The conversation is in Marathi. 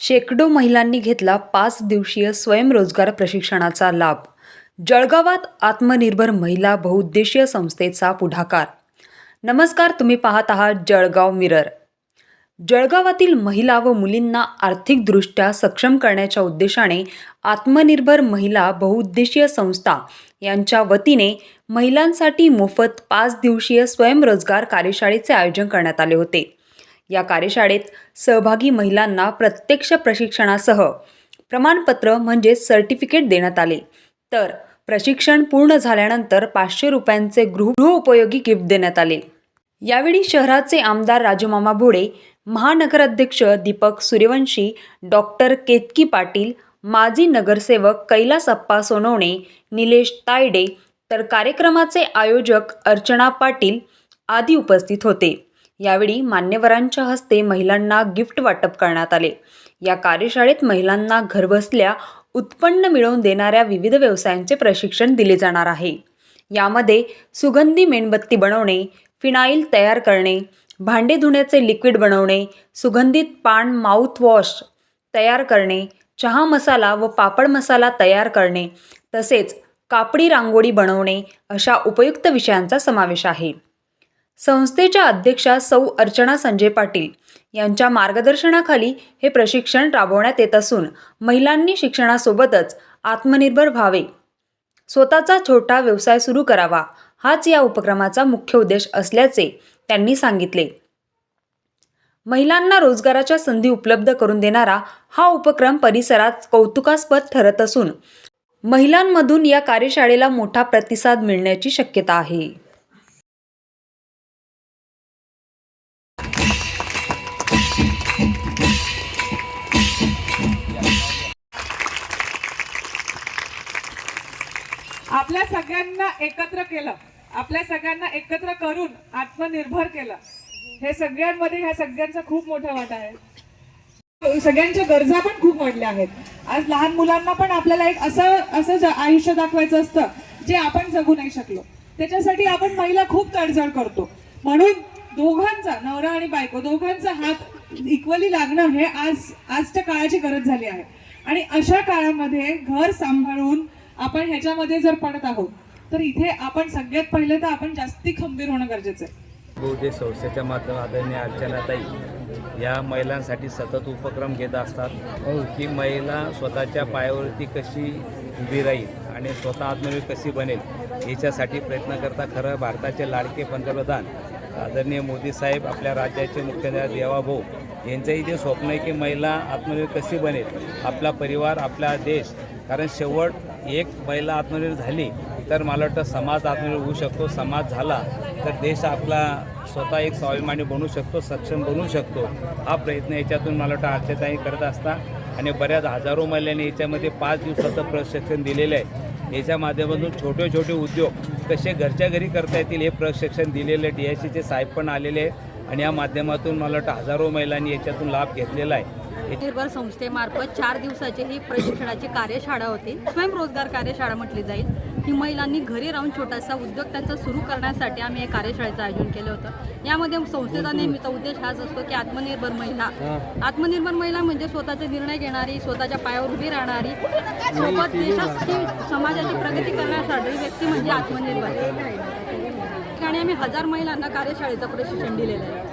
शेकडो महिलांनी घेतला 5 दिवसीय स्वयंरोजगार प्रशिक्षणाचा लाभ. जळगावात आत्मनिर्भर महिला बहुउद्देशीय संस्थेचा पुढाकार. नमस्कार, तुम्ही पाहत आहात जळगाव मिरर. जळगावातील महिला व मुलींना आर्थिकदृष्ट्या सक्षम करण्याच्या उद्देशाने आत्मनिर्भर महिला बहुउद्देशीय संस्था यांच्या वतीने महिलांसाठी मोफत 5 दिवसीय स्वयंरोजगार कार्यशाळेचे आयोजन करण्यात आले होते. या कार्यशाळेत सहभागी महिलांना प्रत्यक्ष प्रशिक्षणासह प्रमाणपत्र म्हणजे सर्टिफिकेट देण्यात आले, तर प्रशिक्षण पूर्ण झाल्यानंतर 500 रुपयांचे गृहोपयोगी गिफ्ट देण्यात आले. यावेळी शहराचे आमदार राजूमामा भोळे, महानगराध्यक्ष दीपक सूर्यवंशी, डॉक्टर केतकी पाटील, माजी नगरसेवक कैलासप्पा सोनवणे, निलेश तायडे, तर कार्यक्रमाचे आयोजक अर्चना पाटील आदी उपस्थित होते. यावेळी मान्यवरांच्या हस्ते महिलांना गिफ्ट वाटप करण्यात आले. या कार्यशाळेत महिलांना घरबसल्या उत्पन्न मिळवून देणाऱ्या विविध व्यवसायांचे प्रशिक्षण दिले जाणार आहे. यामध्ये सुगंधी मेणबत्ती बनवणे, फिनाईल तयार करणे, भांडे धुण्याचे लिक्विड बनवणे, सुगंधित पान माउथवॉश तयार करणे, चहा मसाला व पापड मसाला तयार करणे, तसेच कापडी रांगोळी बनवणे अशा उपयुक्त विषयांचा समावेश आहे. संस्थेच्या अध्यक्षा सौ अर्चना संजय पाटील यांच्या मार्गदर्शनाखाली हे प्रशिक्षण राबवण्यात येत असून महिलांनी शिक्षणासोबतच आत्मनिर्भर व्हावे, स्वतःचा छोटा व्यवसाय सुरू करावा, हाच या उपक्रमाचा मुख्य उद्देश असल्याचे त्यांनी सांगितले. महिलांना रोजगाराच्या संधी उपलब्ध करून देणारा हा उपक्रम परिसरात कौतुकास्पद ठरत असून महिलांमधून या कार्यशाळेला मोठा प्रतिसाद मिळण्याची शक्यता आहे. आपल्या सगळ्यांना एकत्र केलं, आपल्या सगळ्यांना एकत्र करून आत्मनिर्भर केलं. हे सगळ्यांमध्ये ह्या सगळ्यांचा खूप मोठा वाटा आहे. सगळ्यांच्या गरजा पण खूप वाढल्या आहेत. आज लहान मुलांना पण आपल्याला एक असं आयुष्य दाखवायचं असतं जे आपण जगू नाही शकलो. त्याच्यासाठी आपण महिला खूप तडजड करतो. म्हणून दोघांचा, नवरा आणि बायको दोघांचा हात इक्वली लागणं हे आजच्या काळाची गरज झाली आहे. आणि अशा काळामध्ये घर सांभाळून आपण ह्याच्यामध्ये जर पडत आहोत तर इथे आपण सगळ्यात पहिले तर आपण जास्ती खंबीर होणं गरजेचं आहे. बहुउद्देश संस्थेच्या माध्यमातून आदरणीय अर्चनाताई या महिलांसाठी सतत उपक्रम घेत असतात की महिला स्वतःच्या पायावरती कशी उभी राहील आणि स्वतः आत्मनिर्भर कशी बनेल याच्यासाठी प्रयत्न करता. खरं भारताचे लाडके पंतप्रधान आदरणीय मोदी साहेब, आपल्या राज्याचे मुख्यमंत्री देवाभाऊ यांचंही जे स्वप्न आहे की महिला आत्मनिर्भर कशी बनेल, आपला परिवार, आपला देश. कारण शेवट एक महिला आत्मनिर्भर झाली तर मला वाटतं समाज आत्मनिर्भर होऊ शकतो. समाज झाला तर देश आपला स्वतः एक स्वाभिमानी बनू शकतो, सक्षम बनू शकतो. हा प्रयत्न याच्यातून मला वाटतं अर्चनाताई करत असतात आणि बऱ्याच हजारो महिलांनी याच्यामध्ये 5 दिवसाचं प्रशिक्षण दिलेलं आहे. याच्या माध्यमातून छोटे छोटे उद्योग कसे घरच्या घरी करता येतील हे प्रशिक्षण दिलेलं आहे. DICचे साहेब पण आलेले आहेत आणि या माध्यमातून मला वाटतं हजारो महिलांनी याच्यातून लाभ घेतलेला आहे. निर्भर संस्थेमार्फत 4 दिवसाची ही प्रशिक्षणाची कार्यशाळा होती. स्वयंरोजगार कार्यशाळा म्हटली जाईल. ही महिलांनी घरी राहून छोटासा उद्योग त्यांचा सुरू करण्यासाठी आम्ही एक कार्यशाळेचं आयोजन केलं होतं. यामध्ये संस्थेचा नेहमीचा उद्देश हाच असतो की आत्मनिर्भर महिला म्हणजे स्वतःचे निर्णय घेणारी, स्वतःच्या पायावर उभी राहणारी, सोबत देशाची, समाजाची प्रगती करण्यासाठी व्यक्ती म्हणजे आत्मनिर्भर. आणि आम्ही 1000 महिलांना कार्यशाळेचं प्रशिक्षण दिलेलं आहे.